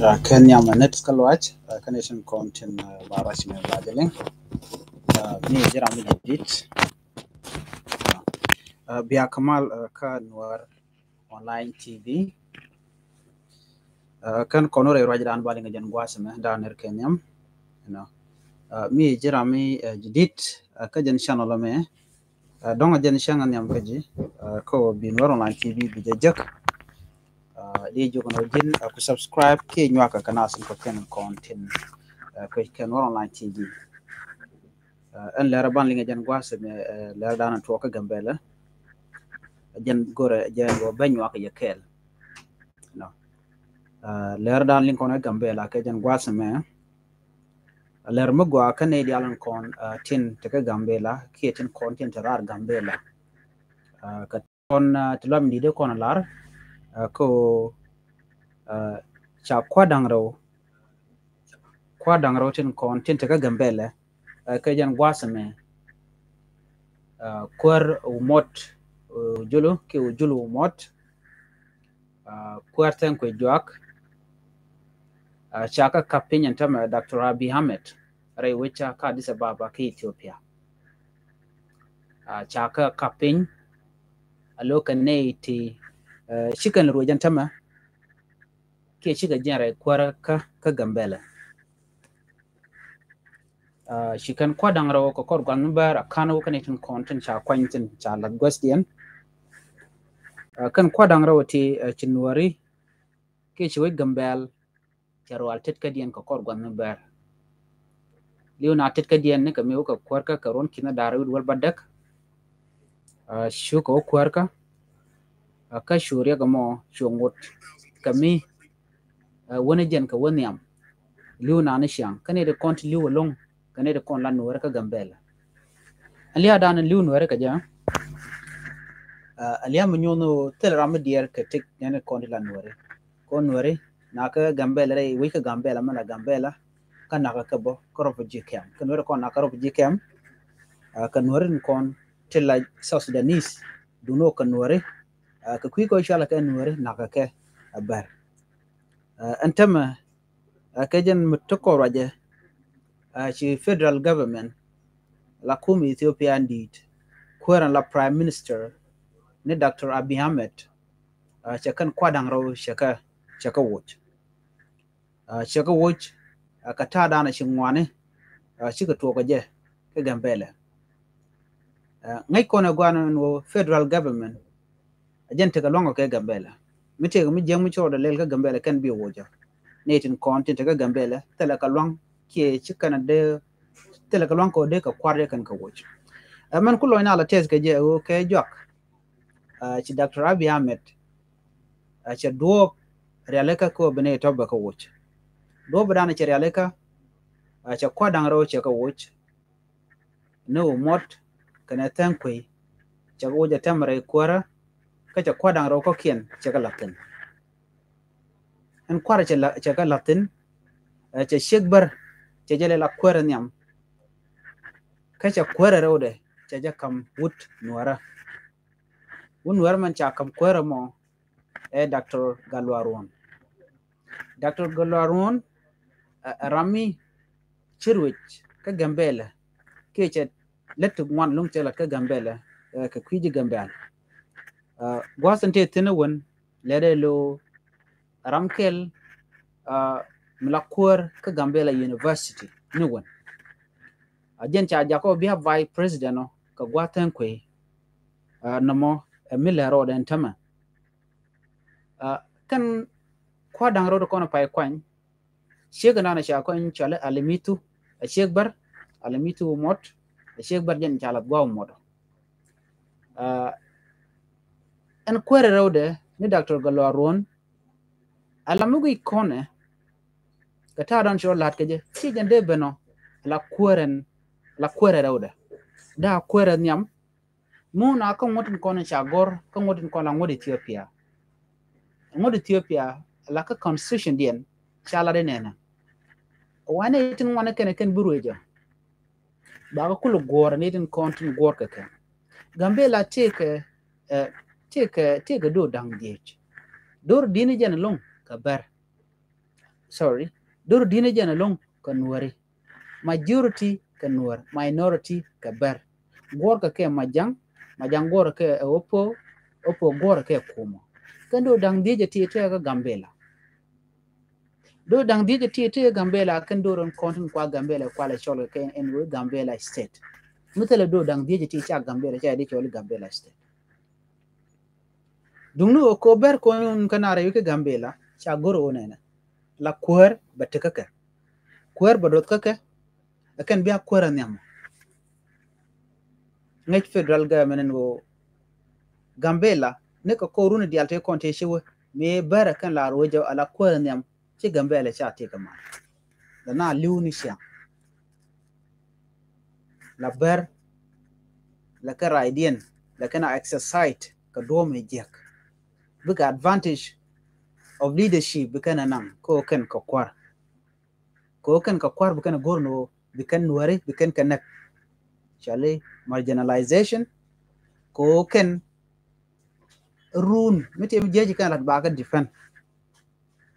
Kenya manet kalwach connection content barash me badeling mi jira mi jidit biya kamal ka nuar online tv kan konore rajidan bali ngajan gwasme daner kenyam you know mi jira mi jidit ka jan channel me donga jan channel nyam kaji ko bi nuar online tv bi jajak di jogono jin ku subscribe ke nywaka kana sun ko ken content ko ken nuar online tv en lera ban linga jan gwase me lera dana to ka gambela jan gore jan go banyo ka yakel no lera dan lin kono gambela ke jan gwase me lera mo gwa ka ne dialan kon tin te ka gambela ke tin kon tin tarar gambela ka kon tlam di de kon lar ko cha kwadangro tin kon tin te ka gambela ke jan gwase me kwar umot julu ke julu umot kwarten ko joak chaka kapin yantama Dr. Abiy Ahmed rai wicha ka Addis Ababa ke Ethiopia chaka kapin aloka ne ti shikan rojan tama ke shiga jare kwara ka gambela shikan kwadang rawo ko kor gwan bar akano kan itin content cha kwantin cha lagwastian kan kwadang rawo ti chinwari ke chiwe gambel charo altet kadian ko kor gwan bar liuna tet kadian ne kame ko kwarka karon kina darawid wal badak shuko kwarka ka shuriya gamo shongot kami wani jen ka wani am liuna ne shang kane de konti liu long kane de kon lan nuwar ka gambela aliya dan liu nuwar ka ja aliya munyono telegram dier ka tik ne konti lan nuwar kon nuwar na ka gambela re wi ka gambela mana gambela kana ka bo korop jikem kan nuwar kon na korop jikem kan nuwar kon tela South Sudanese duno kan nuwar ka kwi ko shala kan nuwar na ka ke abar antama kajan mutoko raja ci federal government la kum Ethiopia indeed kuran la prime minister ne Dr. Abiy Ahmed chakan kwadang raw chaka watch ka ta dana shingwane chika to ka je ka gambele ngai kona gwana no federal government agente ka longo ka gambele mite mi jeng mi chodo lel ka gambele kan bi woja netin content ka gambele tele ka long ke chikana de tele ka long ko de ka kware kan ka woja man kulo ina la tes ka je o ke jok ci Dr. Abiy Ahmed ci do realeka ko bene to ba ka woja do badana ci realeka ci kwadang ro ci ka woja no mot kana tankwe ci woja tamre kwara ka ci kwadang ro ko kien ci ka latin en kwara ci ka latin ci shekbar ci jele la kwara nyam ka ci kwara ro de ci ja kam wut nuara nuara man ci kam kwara mo Dr. Galwarwon rami chirwich ka gambela ke ci letu ngwan lung ci la ka gambela ka kwiji gambela gwasante tinawon lede lo ramkel mlakwar ka gambela university nuwan ajen cha jako biya vice president no ka gwaten kwe namo milero den tama kan kwadang ro ko na pai kwan shega na sha kwan chale alimitu shegbar alimitu mot shegbar jen chala gwa modo en kwere ro de ni Dr. Galwarwon alamugo ikone ka ta dan shiro lat keje si jande beno la kwere ro de da kwere nyam mu na ko ngotin kono chagor ko ngotin kono la ngodi Ethiopia la ka constitution dien chala de nena wane tin wane ken buruja ba ko kulu gor ne tin kontin gor ka ken gambela take do dang diech dor dini jen long ka bar sorry dur dine jana long ka nuari majority ka nuar minority ka ber gor ka ke majang gor ke opo gor ke kuma kando dang dije ti te ga gambela do dang dije ti te gambela kando ron kontin kwa gambela kwa la cholo ke en wo gambela state mutele do dang dije ti cha gambela cha di cholo gambela state dungnu ko ber ko kanare yuke gambela cha goro onena la kuer batekaka kuer badot kaka akan biya kuer nyam ngech federal government go gambela ne ko koruna dialte konte shewe me bara kan la rojo ala kuer nyam ci gambela cha te kama da na liuni sha la ber la ka raidien la kana exercise ka do me jek big advantage of leadership bikana nan ko kan ka kwar bikana gorno bikan nuare bikan kanak chale marginalization ko kan run mete jeji kan lat baga defend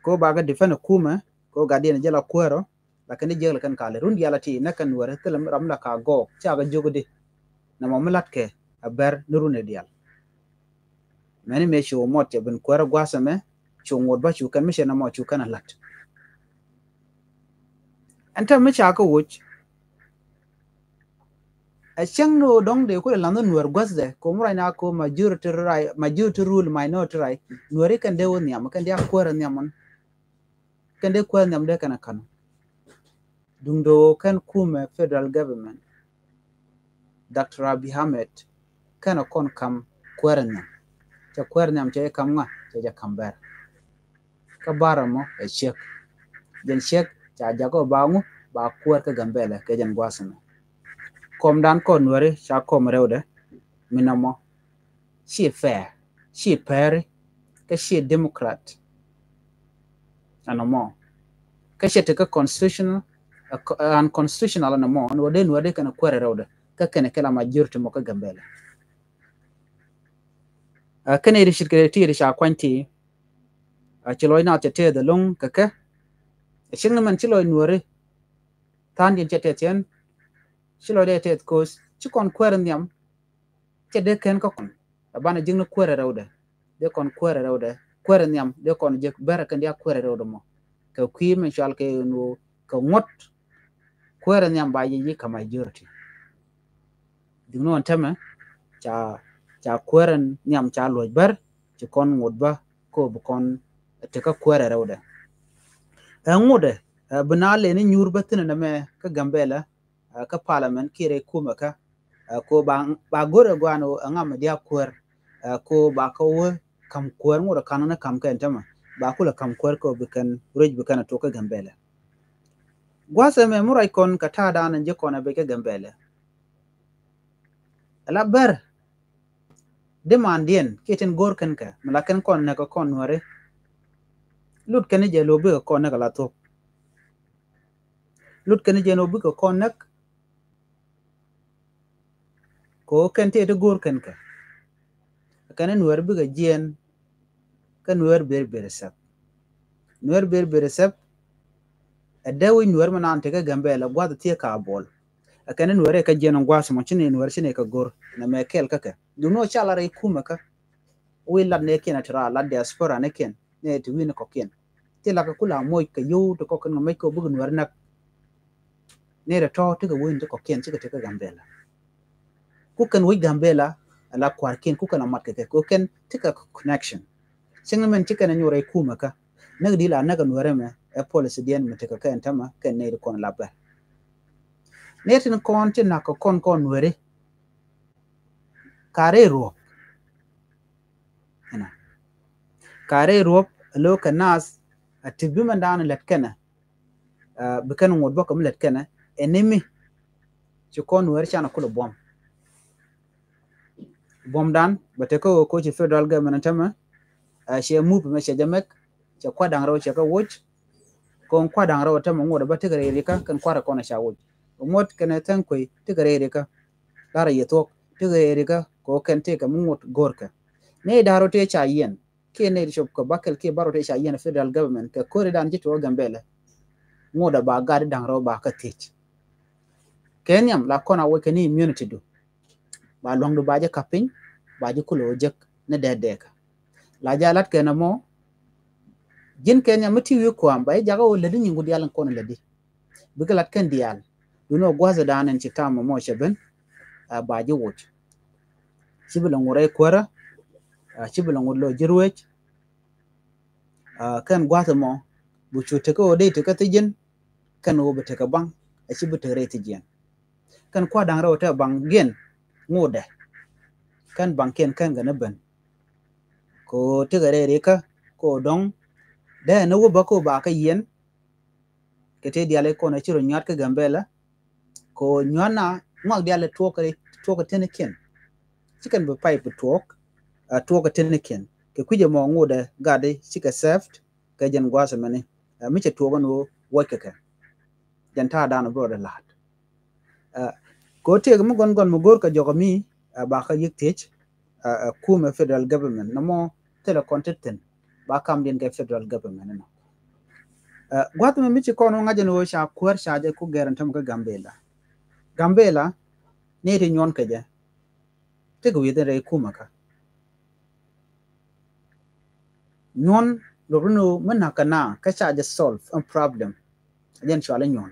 ko baga defend kuma ko gadien jela kwero lakini jela kan kale run yala ti nakan nuare telam ramla ka go chaga jogode na momalat ke aber nurune dial mani me show motte ben kwero gwasame chungod ba chu kan mishe na mo chu kan lat anta me cha ko wuch a chang no dong de ko la no nuar gwasde ko mura na ko majority rule minority right nuare kan de woni am kan dia kwero nyamon kan de kwero nyam de kana kanu dungdo kan kuma federal government Dr. Abiy Ahmed kana kon kam kwero nyam cha kwero nyam che kam nga cha kamber ka baramo e check den check cha jago bangu ba kwero ka gambele ke jan gwasana kom dan ko nuare cha kom rewde minamo she fair she peri ka she democrat anamo ka she ka constitutional unconstitutional anamo no de nuare kana kwero rewde ka kene kala majority mo ka gambele kene ri shirkere ti ri sha kwanti chiloy na tete de long kaka shingna man chiloy nuare tan yen tete ten chiloy de tet ko chikon kwero nyam che de ken ko kon bana jingna kwero rewde de kon kwero rewde kwero nyam de kon je bara kan dia kwero rewde mo ka kwi men shal ke no ka ngot kwero nyam ba yi ka majority dingno antama cha kwero nyam cha loj bar ci kon ngot ba ko bu kon te ka kwero rewde ngude banale ni nyur batina na me ka gambela ka parliament kire kuma ka ko ba gore gwano ngam dia kwer ko ba ko kam kwer ngura kanana kam ka entama ba kula kam kwer ko bikan rej bikan to ka gambela gwasa me murai kon ka tada nan je kona be ka gambela ala ber demandien keten gor kan ka malakan kon na ko kon ware lut kan je lo be ko na la to lut kan je no be ko kon nak ko kan te de gor kan ka kana nuar bi ga jien kan nuar ber sap nuar ber sap adawi nuar manan te ka gambela gwa te ka bol akana nuar ka jien gwa so chine nuar chine ka gor na me kel ka du no chala re kuma ka wi la ne ken atra la diaspora ne ken ne ti win ko ken te la ka kula moy ka yo to ko kan me ko bu nuar nak ne re to te ga win to ko ken te ka gambela kukan wi gambela ala kwarkin kukan amat ke kukan tika connection singmen tika na nyore kuma ka nagdi la naga nuare me e policy dien me tika ka entama ken ne kon labba netin kon tin na ko kon nuare kare ro ana kare ro lo kanas atibi man dan letkana bikan ngod bokam letkana enemi ci kon nuare chana kula bom dan bate ko ci federal government tama she move me she jamek che kwadang raw che ka woch ko kwadang raw tama ngoda bate gare rika kan kwara kona sha woch mot kana tan koy te gare rika dara yetok te gare rika ko kan te ka ngot gorka ne daro te cha yen ke ne shop ko bakel ke baro te sha yen federal government ke kore dan jito Gambela ngoda ba gadi dang ro ba ka tich kenyam la kona we keni immunity do ba long do ba je kapin ba je kulo jek ne de la jalat ke na mo jin kenya mati wi ko am ba jaga o ledi nyingu dialan kono ledi bigalat ken dial du no gwaza danen ci tamo mo sheben ba je wot sibila ngure kwara sibila ngulo jirwech kan gwata mo bu chute ko de te katijin kan wo bete ka bang sibite rete jien kan kwa dang ro ta bang gen ngode kan bang ken kan ga ben ko te gare re ka ko dong de no wo ba ko ba ka yen kete diale ko na chiro nyat ka Gambela ko nyana ngak diale to ka tene ken chicken be pipe talk ka tene ken ke kuje mo ngode gade chika seft ka jen gwasa mane mi che to no wokeke jan ta dano bro de lat ko te mo gon mo gor ka jogo mi ba ka yiktech kuma federal government no mo tele content ba kam din ke federal government no gwat me mi che kono ngaje no sha kwar sha je ku garantam ka Gambela ne ri nyon ke je te go yede re kuma ka nyon lo runo mana kana ka sha je solve a problem jen chwala nyon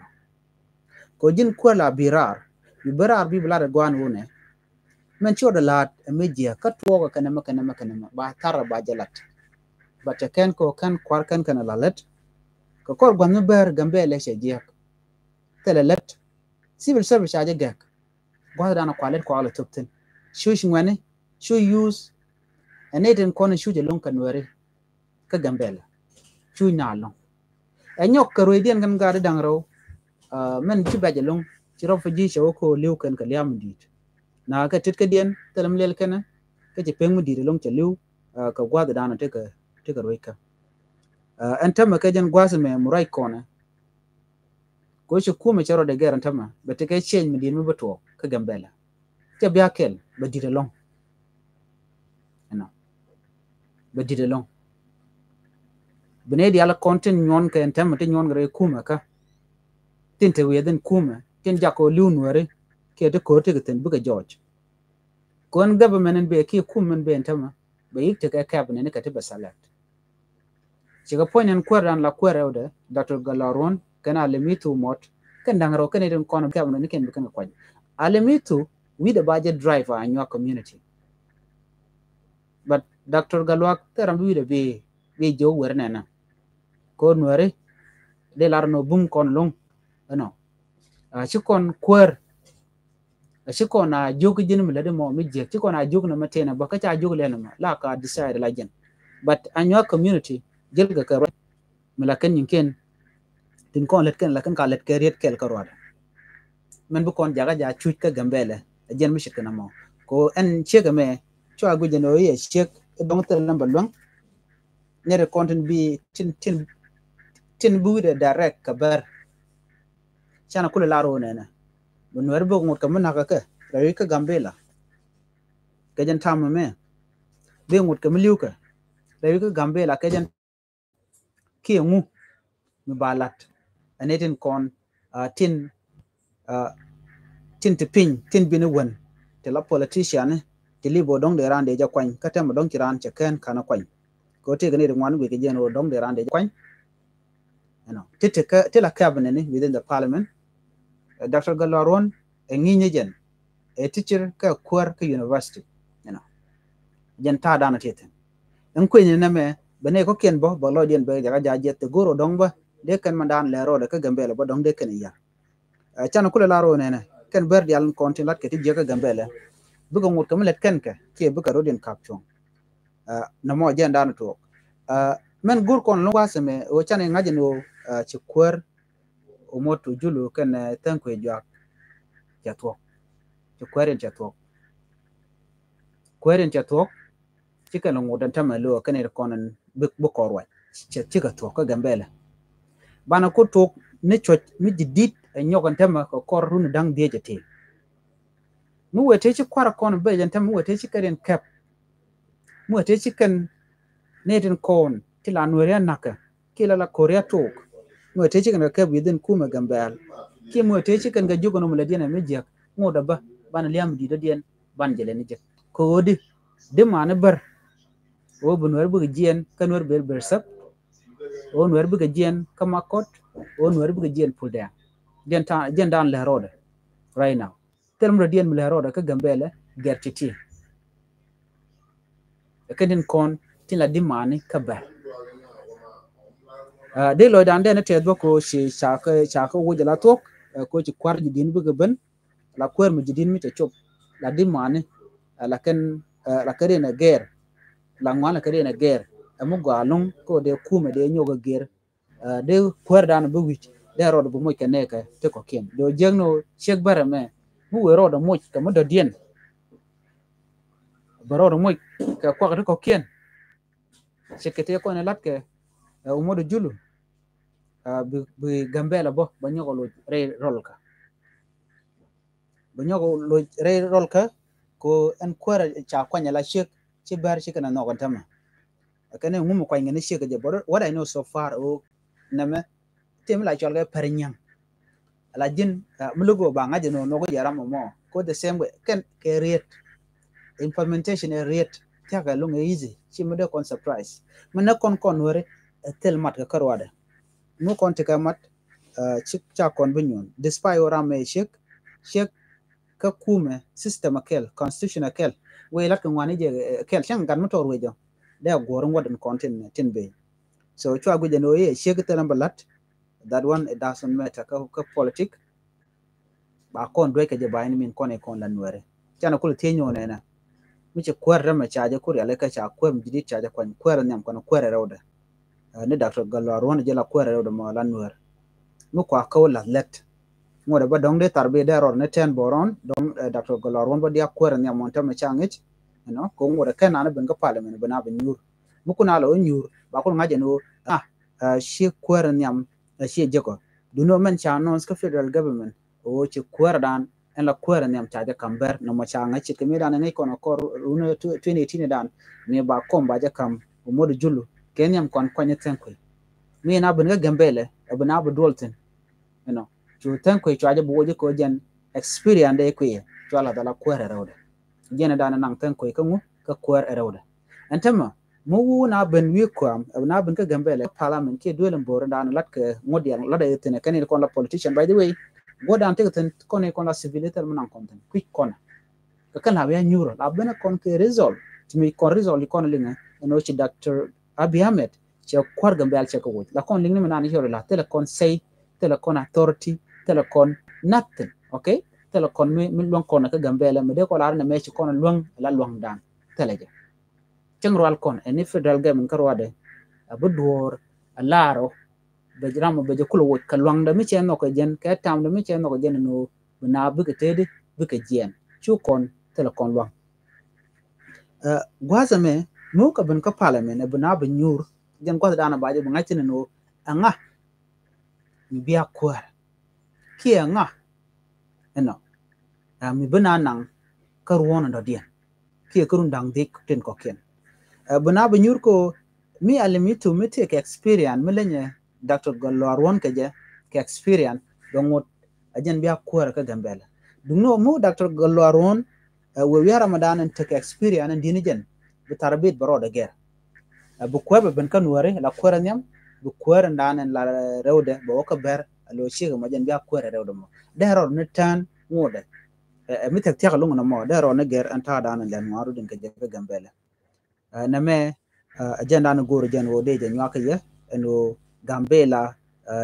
ko jin ko la birar bi bla gwan wone men choda lat media ka tuwa kana makana ba tar ba jalat ba te ken ko kan kwar kan kana lalet ko kor gwan ber Gambela she je telelet civil service aje gak gwa dana kwalet ko ala tupten shush ngwane shu use aneten kono shuje lon kanwere ka Gambela shu nyalo anyok karo dien gan gade dangro men ci baje long ci ro faji ci ko lew kan ka liam dit na ka tit ka dien telam lel kana ka ci peng dit long ci lew ka gwa dana te ka roika antama ka jen gwasa me murai kona ko ci kuma ci ro de geran tama ba te ka change mi din mi bato ka Gambela te bia kel ba dit long no ba dit long bene di ala content nyon ka antama te nyon gre kuma ka tinte weden kuma tin jako lunware ke de ko te ten buga George kon government be ki kumen be antama be yikte ka cabinet ne ka te basalat ciga poinen kweran la kwerewde Dr. Galaron kana lemitu mot kan dangaro kan den kono cabinet ne ken kan kwaj alemitu with the budget driver in your community but Dr. Galwak teram with the be jo wernena ko nware de larno bum kon long no chikon kwer chikon na jogu jin mi lede mo mi je chikon na jogu na matena ba ka cha jogu le na la ka decide la jen but in your community jelga ka melaken yinken tin kon let ken la kan ka let ke riet kel ka roda men bu kon jaga ja chuch ka Gambela jen mi shikana mo ko en chega me cho agu jeno ye chek dong tel number long ne content bi tin bu de direct ka bar chana kula laro nena mun wer bo ngot ka mun ka rawi ka Gambela ka jan tam me be ngot ka miliu ka rawi ka Gambela ka jan ki ngu mi balat anetin kon tin te pin tin binu wen te la politician te libo dong de rande ja kwany ka tem dong kiran che ken kana kwany ko te gane de ngwan wi ke jeno dong de rande kwany te la cabinet within the parliament Dr. Galaron nginye jen a teacher ka kwar ka university jen ta dana teten en kwenye na me bane ko ken bo lo dien be jaga jaje te goro dong ba de kan mandan le ro de ka Gambela ba dong de ken ya chana kula laro nene ken ber dial kontin lat ke ti jega Gambela bugo ngut kam let ken ka ke buka rodin kapchon na mo jen dan to men gur kon lo waseme o chane ngaje no ci kwar o moto julu ken tanko jak jatwo ci kwaren jatwo ci kan ngudan tamalo ken konan bu korwa ci ka to ka Gambela bana ko to ne choch mi didit nyogan tema ko kor runu dang de jete mu wete ci kwara kon be jan tem mu wete ci karen cap mu wete ci kan netin kon tila nuria naka kila la korea tok mo te chicken ka within kuma gambel ki mo te chicken ga jugo no mledien me jak ngoda ba ban liam di dien ban jele ni je ko de man bar o bunwer bu jien kanwer ber sap o nwer bu jien kamakot o nwer bu jien pulda den dan le roda right now term dien le roda ka gambele gertiti kedin kon tila di mani ka bar de lo dan de te do ko shi chaka wo jala tok ko ci kwar ji din bu ben la kwer mi jidin mi te chop la di mani la ken la kare na ger la ngwana kare na ger amu galung ko de kuma de nyoga ger de kwer dan bu wich de rod bu mo kene ka te ko ken do jengno chek bare me bu we rod mo ka mo do dien baro do mo ka kwa ko ken sekete ko na lat ke mo do julu bi gambela bo ba nyogo lo re rolka ba nyogo lo re rolka ko en kwara cha kwanya la shek ci bar shi kana no tama kane ngumu kwa ngene shek je bor what I know so far o name tem la cholga parnyang ala jin mulugo ba ngaje no go yaram mo ko the same way ken ke rate implementation rate taka lunga easy ci mo de kon surprise mana kon wore tel mat ka karwada no kon te ka mat ci cha kon bunyon despite ora me shek ka kume system akel constitution akel we la kan wani je kel chan gan motor we jo da goron wadan content tin be so chwa guje no ye shek telam balat that one it doesn't matter ka politic ba kon do ke je bayni min kon e kon lan were chana kul tenyo ne na mi che kwer ma chaje kur ya le ka cha kwem jidi chaje kon kwer nyam kon kwer rewda ne dr galwar won je la kwer rewda mo lan were mu kwa ko la let ngode ba dong de tarbe de ror ne ten boron dong dr galwar won ba dia kwer nyam mon ta ma changit no ko ngode ken ana ben ga parliament bana ben nyur mu kuna lo nyur ba ko ngaje no shi kwer nyam shi jeko do no men cha non ska federal government o ci kwer dan en la kwer nyam chaje kamber no ma changa ci kemi dan ngai kono kor runo 2018 dan ne ba kom ba ja kam o modu julu kenyam kon kwanye tenko mi na ben ga gambele bana bu dolten you know to tenko chaje bo je ko jen experience de ko ye to ala dala kwer rewde jena dan nang tenko ko ngu ka kwer rewde entama mu na ben wi ko na ben ka gambele parliament ke dole mbor dan lat ke ngodian la de tene kanil kon la politician by the way godan tegten kon kon la civility man konten quick kon ka kan ha ya nyuro la ben kon ke result timi kon result kon linga no ci dr Abiy Ahmed ci kwar gambel ci ko wot la kon linga man ni la tele kon say tele kon authority tele kon nothing okay tele kon mi lon kon ka gambele me de ko la na me ci kon lon la lon dan tele je cengral kon eni federal government karwade abu dor alaro be jram be je kulo wot kalwang da mi chen no ko jen ka tam da mi chen no ko jen no na bu ke tede bu ke jen chu kon tele kon lwang gwaza me no ka ben ka parliament e bana be nyur jen gwaza dana baje bu ngati no anga mi biya kwar ki anga eno mi bana nang karwona do dien ki kurun dang dik ten ko ken bana be nyur ko mi alimitu mi take experience mi lenye dr galwar won ke je ke experience dongot ajen biya kwar ka gambela dungno mu dr galwar won we wi ramadan en take experience en dini jen bi tarbit baro da ger bu kwar ben kan wore la kwar nyam bu kwar ndanen la rewde bo ko ber lo shiga ma jen biya kwar rewde mo dero ne tan ngode mi tek tiaka lungu na mo dero ne ger anta danen len waru din ke je ka gambela na me agenda na goro jen wo de jen waka ye eno gambela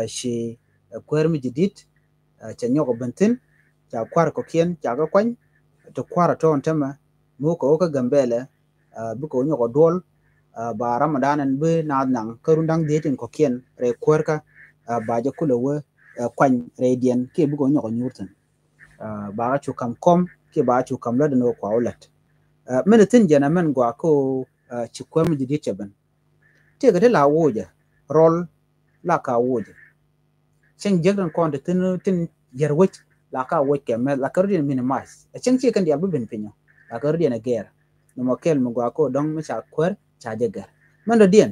shi kwer mi jidit cha nyoko bentin cha kwar ko kien cha ga kwany to kwara to ntema mo ko ka gambela bu ko nyoko dol ba ramadan be na nang karundang de tin ko kien re kwer ka ba je kulo we kwany re dien ke bu ko nyoko nyurten ba ga chu kam kom ke ba chu kam la no kwa ulat menetin jena men gwa ko ci kwem di chaban te ga la woja rol la ka woja chen jegan kon de tin jerwech la ka wo ke me la ka rin minimize chen ci kan dia bu ben pinyo la ka rin na ger no mo kel mo gwa ko dong me cha kwer cha jegar man da dien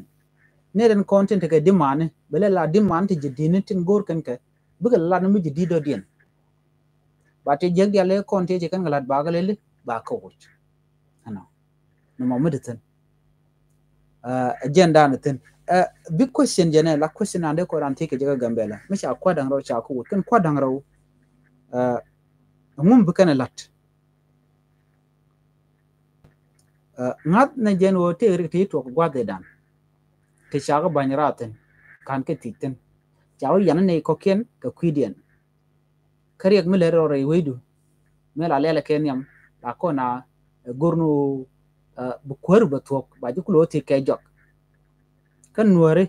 ne den content ke demand bele la demand ti jidini tin gor kan ke bugal la no mi jidido dien ba te jeg ya le content je kan galat ba galele ba ko wuch ano no mo mediten agenda na tin big question jene la question ande ko ran tike je gambela mi sha kwa dang ro cha ko kan kwa dang ro ngum bu kan lat ngat na jen wo te ri ti to gwa de dan te cha ga banyraten kan ke titen chaw yan ne ko ken ka kwidien kariyak mi le ro re wedu me la lele ken yam la ko na gornu bu kwar ba tok ba ji kulo ti ke jok kan nuore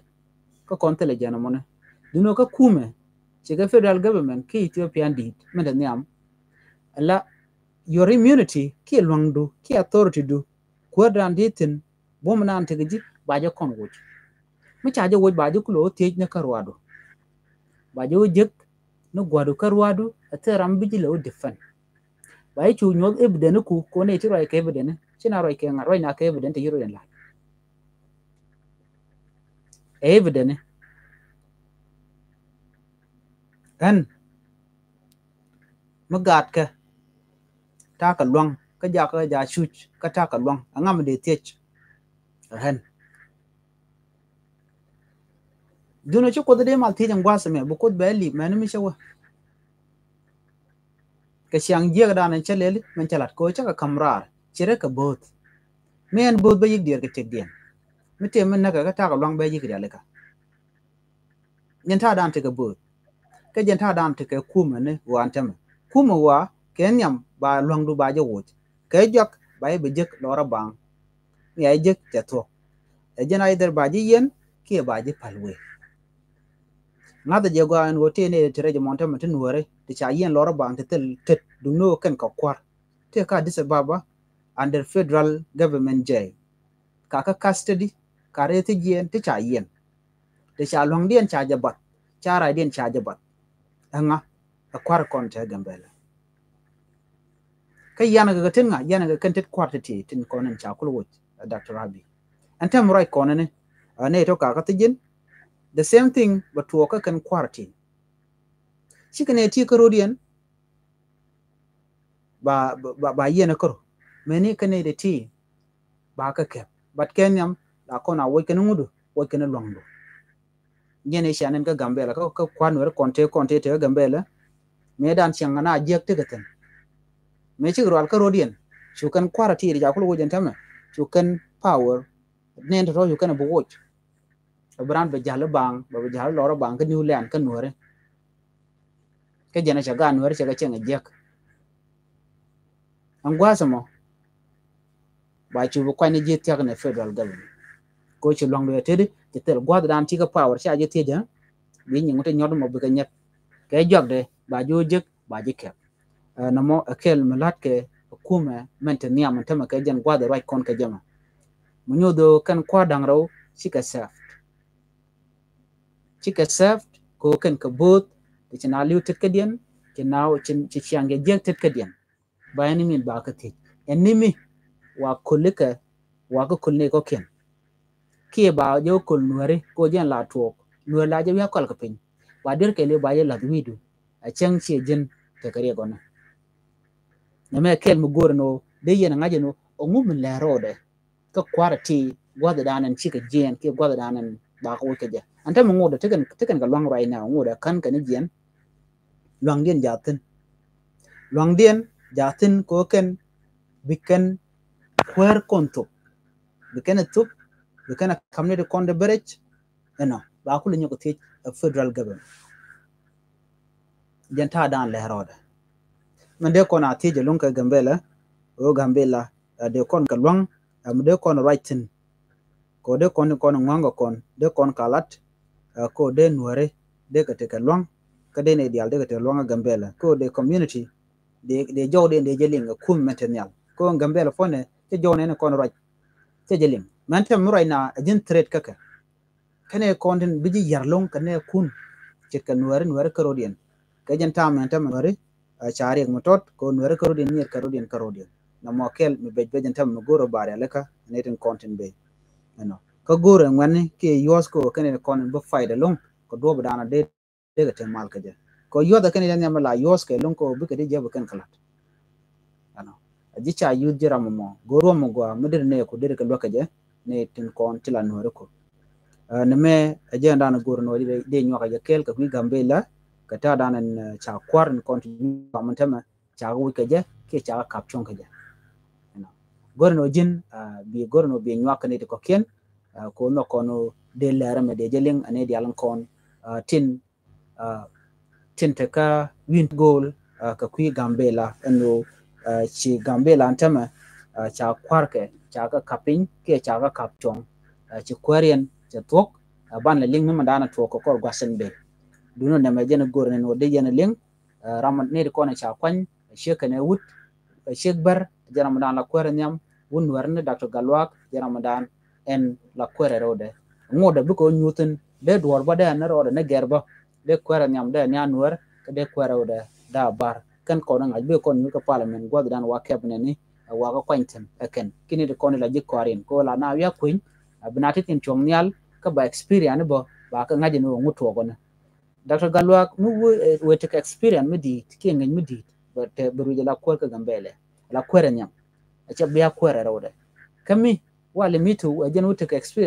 ko kontele jana mona dino ka kume ci ga federal government ki Ethiopian did me da nyam la your immunity ki lwangdu ki authority du ko dan ditin bom nan te ji ba ja kon wuj mi cha ja wuj ba ji kulo ti ne karwado ba ja wujek no gwado karwado ataram biji lo defend ba chu nyol evidence ku ko ne ti roi ke evidence china roi ke ngaroi na ke evidence yiro den la evidence kan magat ka ta ka luang ka ja shuch ka ta ka luang angam de tech han duno chu ko de mal ti jang gwa me bu ko be li me mi shawa ka siang je ga nan chaleli men chalat ko cha ka kamrar chire ka bot men bot ba yik dir ka tek dien mi te men na ka ta ka luang be yik ya le ka nyen ta dan te ka bot ka jen ta dan te ka kuma ne wan tem kuma wa ken yam ba luang du ba je wot ka jok ba be jek lora bang ya jek te to e jen ai der ba ji yen ki ba ji palwe ngada je gwa en wote ne tere je monta matin wore ti cha yen lora bang te tel tet du no ken ka kwar te ka disa baba under federal government jay ka custody ka re ti yen ti cha yen te cha long dien cha jabat cha ra dien cha jabat anga a kwar kon te gambela ka yana ga tin nga yana ga kan tet kwar te tin konen cha kulwot Dr. Abi antem right konen ne to ka ti jin the same thing but to ka kan kwarti shikane ti karodian ba yena karo meni kane de ti ba ka ke but kenyam la kona wo ken ngudu wo ken longdo nyene shanen ka gambela ka kwanwer konte te gambela me dan changana jek te gaten me chi ro karodian chu kan kwarti ri ja kulo wojen tama chu kan power nen to you kan bo watch brand be jalo bang ba jalo loro bang ka new land kan nuore ke jena chaga nuore chaga chenga jek angwasamo ba chu ko ne je tiag ne federal government ko chi long le tedi te tel gwa dan ti ka power cha je ti ja bi nyi ngote nyod mo be ka nyet ke jog de ba jo jek ba je ke na mo akel melat ke kuma menten niam tama ke jen gwa de right kon ke jama mo nyodo kan kwa dang raw chika saft ko kan ka bot te china liu tet ke dien ke naw chin chi change jek tet ke dien ba ni min ba ka ti enimi wa kulika wa ko kulne ko ken ki ba jo kul nuare ko jen la tuok nuare la je ya kol ka pin wa der ke le ba ye la widu a chang che jen te kare gona na me kel mu gorno de yen ngaje no o ngum le rode ko kwarati gwada danan chika jen ki gwada danan ba ko ke je anta mu ngoda teken ga long right now ngoda kan kan jen long dien jatin ko ken biken kwer konto biken tup biken community konde berech eno ba ko nyoko ti federal government jenta dan le roda mande ko na ti je lunka gambela o gambela de kon ka long de kon rightin ko de kon ngongo kon de kon kalat ko de nuare de ka te ka long ka de ne dial de ka te long gambela ko de community de jode de jelinga kum metenial ko gambela fone te jone ne kon right te jeling mantem murai na jin trade kaka kane konten biji yarlong kane kun chit ka nuare karodien ka jenta mantem nuare chari motot ko nuare karodien ni karodien na mokel mi bejbe jenta mo goro bare leka neten konten be no ka gore ngwan ke yos ko kene kon bo fayda long ko do badana de ga te mal ka je ko yoda kene yan yamala yos ke long ko bu ke de je bu kan kalat ano aji cha yu jira mo goro mo go mudir ne ko de ka loka je ne tin kon tila no ko ne me aje ndana goro no de nyoka je kel ka wi gambela ka ta danan cha kwar kon ba mun tama cha wi ka je ke cha kap chon ka je goro no jin bi goro no bi nyoka ne ko ken ko no kono de lera me de jeling ane di alan kon tin te ka win goal ka kui gambela eno chi gambela antama cha kwarke cha ka kapin ke cha ka kapchong chi kwarian cha tok ban le ling me mandana tok ko gwasen be duno ne me jena gor ne no de jena ling ramat ne ko na cha kwan sheka ne wut shekbar jena mandana kware nyam wun warne dr galwak jena mandan en la kwere rode ngoda buko nyuten de dwar ba de na rode ne gerba de kwere nyam de nya nuer de kwere rode da bar kan ko nga be ko nyuka parliament god dan wa cabinet ni wa ga kwanten eken kini de ko la jikorin ko la na ya kuin abnati tin chomnyal ka ba experience ba ka ngaji no nguto ko na dr galwak mu we take experience midi ki ngin midi but buru la kwere ka gambele la kwere nyam acha be kwere rode kami wale mitu ajana utek experience